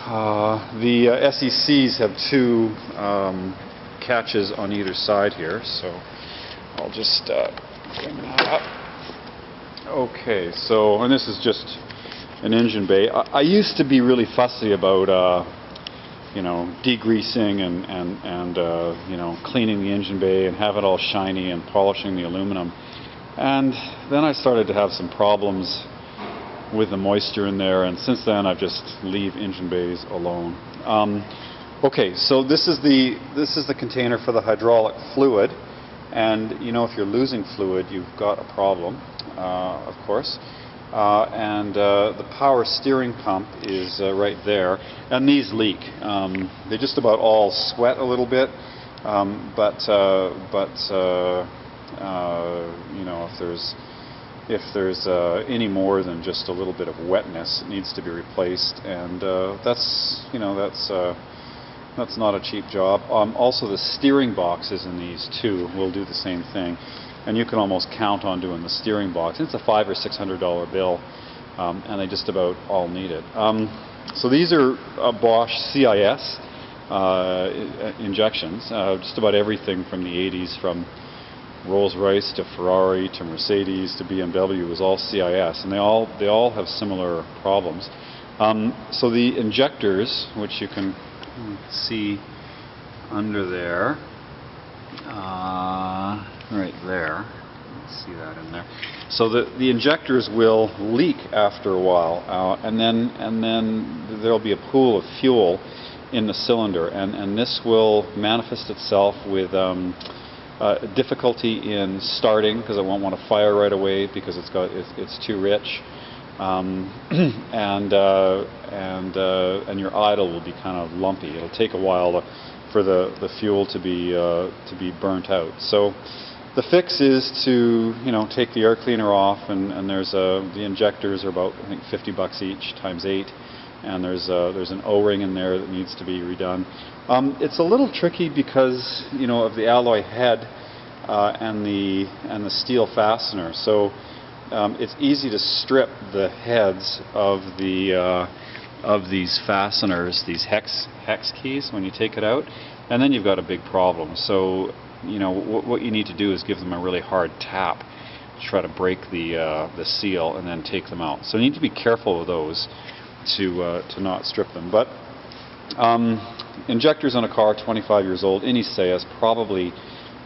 The SECs have two catches on either side here, so I'll just bring that up. Okay, so, and this is just an engine bay. I used to be really fussy about you know, degreasing and you know, cleaning the engine bay and have it all shiny and polishing the aluminum. And then I started to have some problems with the moisture in there, and since then I just leave engine bays alone. Okay, so this is the container for the hydraulic fluid, and you know, if you're losing fluid, you've got a problem, of course. The power steering pump is right there, and these leak. They just about all sweat a little bit, you know, if there's any more than just a little bit of wetness, it needs to be replaced, and that's, you know, that's not a cheap job. Also, the steering boxes in these too will do the same thing, and you can almost count on doing the steering box. It's a $500 or $600 bill, and they just about all need it. So these are Bosch CIS injections. Just about everything from the 80s, from Rolls-Royce to Ferrari to Mercedes to BMW, was all CIS, and they all have similar problems. So the injectors, which you can see under there, right there, let's see that in there. So the injectors will leak after a while, and then there'll be a pool of fuel in the cylinder, and this will manifest itself with difficulty in starting, because it won't want to fire right away because it's too rich, and your idle will be kind of lumpy. It'll take a while for the fuel to be burnt out. So the fix is to, you know, take the air cleaner off, and there's the injectors are about, I think, $50 each times 8, and there's an O-ring in there that needs to be redone. It's a little tricky because, you know, of the alloy head and the steel fastener. So it's easy to strip the heads of these fasteners, these hex keys, when you take it out, and then you've got a big problem. So, you know, what you need to do is give them a really hard tap to try to break the seal and then take them out. So you need to be careful with those to not strip them. But injectors on a car 25 years old, any CIS, probably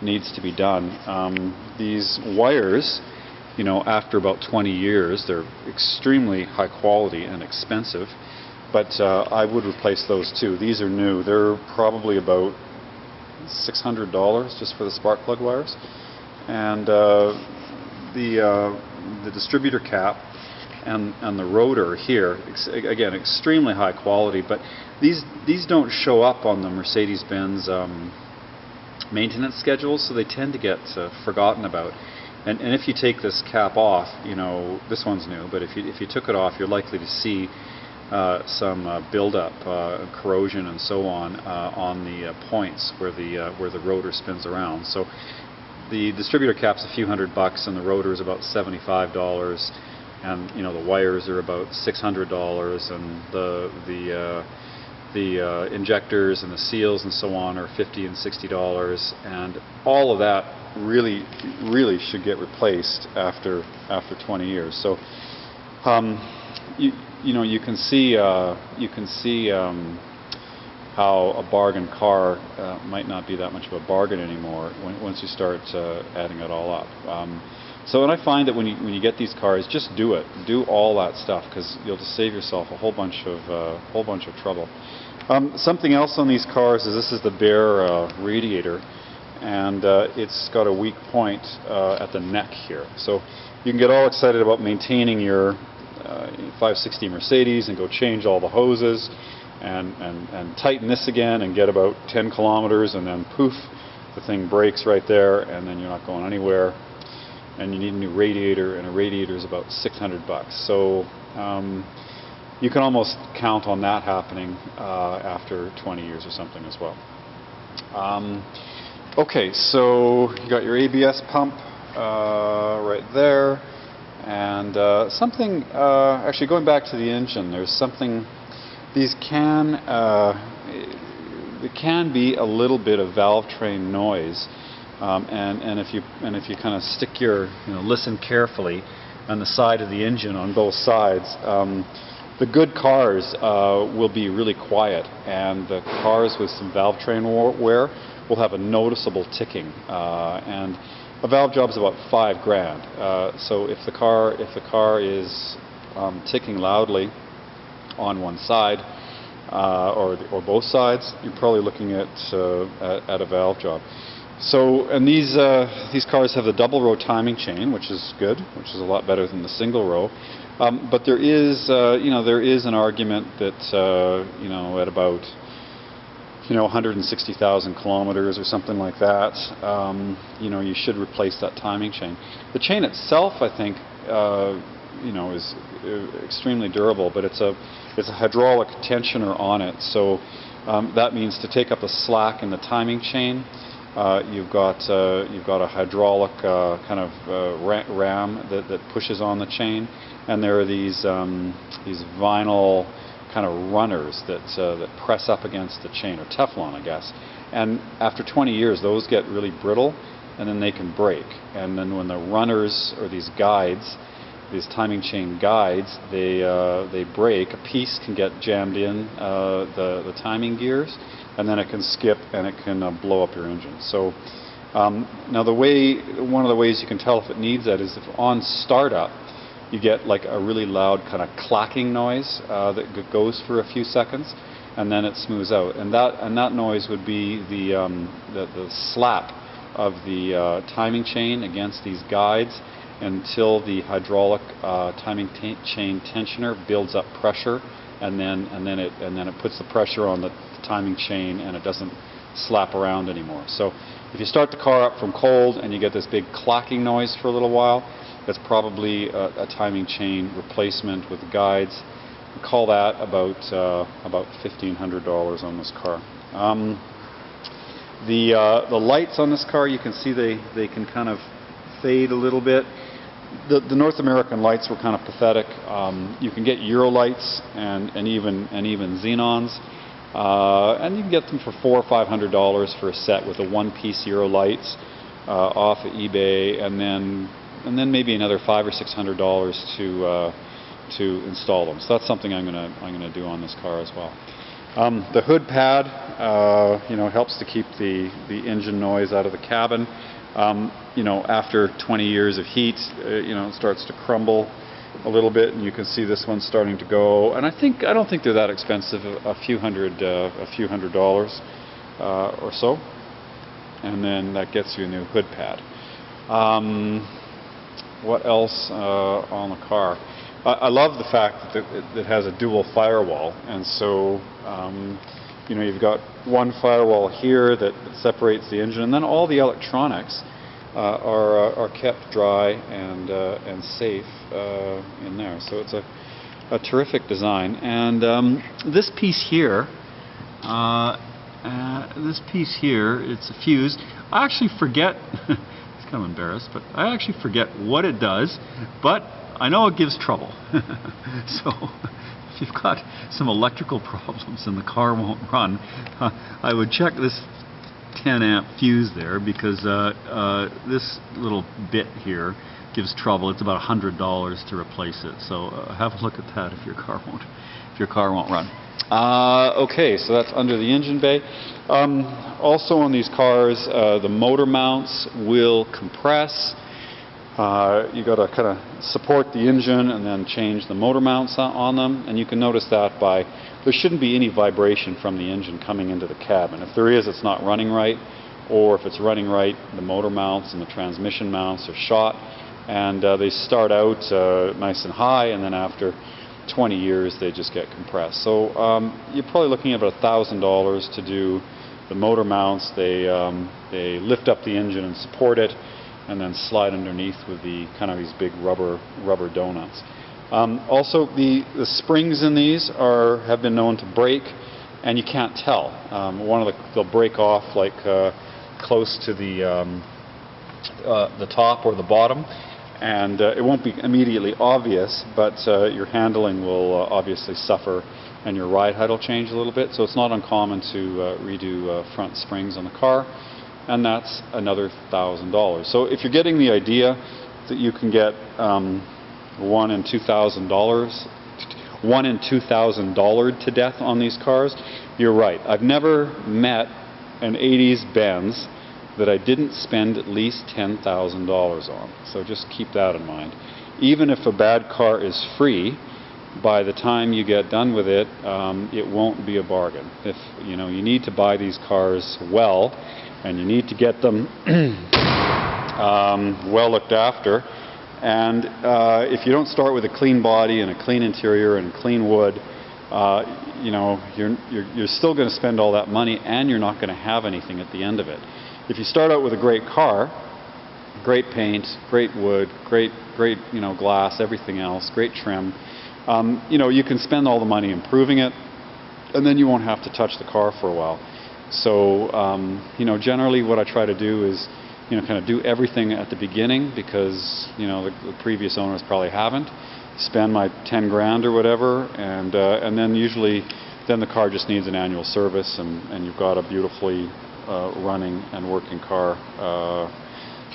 needs to be done. These wires, you know, after about 20 years, they're extremely high quality and expensive, but I would replace those too. These are new. They're probably about $600 just for the spark plug wires. And the distributor cap and the rotor here, again, extremely high quality, but these don't show up on the Mercedes-Benz maintenance schedules, so they tend to get forgotten about. And if you take this cap off, you know, this one's new, but if you took it off, you're likely to see some buildup, corrosion, and so on the points where the rotor spins around. So the distributor cap's a few $100, and the rotor is about $75, and you know, the wires are about $600, and the injectors and the seals and so on are $50 and $60, and all of that really should get replaced after 20 years. So you know, you can see how a bargain car might not be that much of a bargain anymore once you start adding it all up. So, and I find that when you get these cars, just do all that stuff, because you'll just save yourself a whole bunch of trouble. Something else on these cars is this is the bare radiator, and it's got a weak point at the neck here. So you can get all excited about maintaining your 560 Mercedes and go change all the hoses and tighten this again and get about 10 kilometers, and then poof, the thing breaks right there, and then you're not going anywhere. And you need a new radiator, and a radiator is about $600. So you can almost count on that happening after 20 years or something as well. Okay, so you got your ABS pump right there, and something, actually going back to the engine, there's something these can it can be a little bit of valve train noise, and if you kind of stick your listen carefully on the side of the engine on both sides. The good cars will be really quiet, and the cars with some valve train wear will have a noticeable ticking. And a valve job is about $5,000. So if the car is ticking loudly on one side or both sides, you're probably looking at a valve job. So, and these cars have the double row timing chain, which is good, which is a lot better than the single row. But there is an argument that at about 160,000 kilometers or something like that, you should replace that timing chain. The chain itself, I think, is extremely durable, but it's a hydraulic tensioner on it. So that means to take up the slack in the timing chain, you've got a hydraulic kind of ram that pushes on the chain, and there are these vinyl kind of runners that press up against the chain, or Teflon, I guess. And after 20 years, those get really brittle, and then they can break. And then when the runners, or these guides, these timing chain guides, they break, a piece can get jammed in the timing gears, and then it can skip and it can blow up your engine. So now one of the ways you can tell if it needs that is if on startup you get like a really loud kind of clacking noise that goes for a few seconds, and then it smooths out. And that noise would be the slap of the timing chain against these guides until the hydraulic timing chain tensioner builds up pressure, and then it puts the pressure on the timing chain, and it doesn't slap around anymore. So if you start the car up from cold and you get this big clacking noise for a little while, that's probably a timing chain replacement with guides. We call that about $1,500 on this car. The lights on this car, you can see they can kind of fade a little bit. The North American lights were kind of pathetic. You can get Euro lights and even xenons, and you can get them for $400 or $500 for a set with a one-piece Euro lights off of eBay, and then maybe another $500 or $600 to install them. So that's something I'm gonna do on this car as well. The hood pad, helps to keep the engine noise out of the cabin. After 20 years of heat, it starts to crumble a little bit, and you can see this one starting to go. And I don't think they're that expensive, a few hundred dollars or so. And then that gets you a new hood pad. What else on the car? I love the fact that it has a dual firewall, and so you've got one firewall here that separates the engine, and then all the electronics are kept dry and safe in there. So it's a terrific design. And this piece here, it's a fuse. I actually forget. It's kind of embarrassed, but I actually forget what it does. But I know it gives trouble. So if you've got some electrical problems and the car won't run, I would check this 10 amp fuse there, because this little bit here gives trouble. It's about $100 to replace it. So have a look at that if your car won't run. Okay, so that's under the engine bay. Also on these cars, the motor mounts will compress. You got to kind of support the engine and then change the motor mounts on them, and you can notice that there shouldn't be any vibration from the engine coming into the cabin. If there is, it's not running right, or if it's running right, the motor mounts and the transmission mounts are shot, and they start out nice and high, and then after 20 years they just get compressed. So you're probably looking at about $1,000 to do the motor mounts. They lift up the engine and support it, and then slide underneath with the kind of these big rubber donuts. Also, the springs in these have been known to break, and you can't tell. They'll break off like close to the top or the bottom, and it won't be immediately obvious, but your handling will obviously suffer, and your ride height will change a little bit. So it's not uncommon to redo front springs on the car, and that's another $1,000. So if you're getting the idea that you can get $1 in $2,000 to death on these cars, you're right. I've never met an 80s Benz that I didn't spend at least $10,000 on. So just keep that in mind. Even if a bad car is free, by the time you get done with it, it won't be a bargain. If you need to buy these cars well, and you need to get them well looked after. And if you don't start with a clean body and a clean interior and clean wood, you're still going to spend all that money, and you're not going to have anything at the end of it. If you start out with a great car, great paint, great wood, great glass, everything else, great trim, you can spend all the money improving it, and then you won't have to touch the car for a while. So generally what I try to do is kind of do everything at the beginning, because the previous owners probably haven't. Spend my 10 grand or whatever, and then usually the car just needs an annual service, and you've got a beautifully running and working car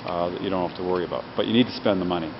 that you don't have to worry about. But you need to spend the money.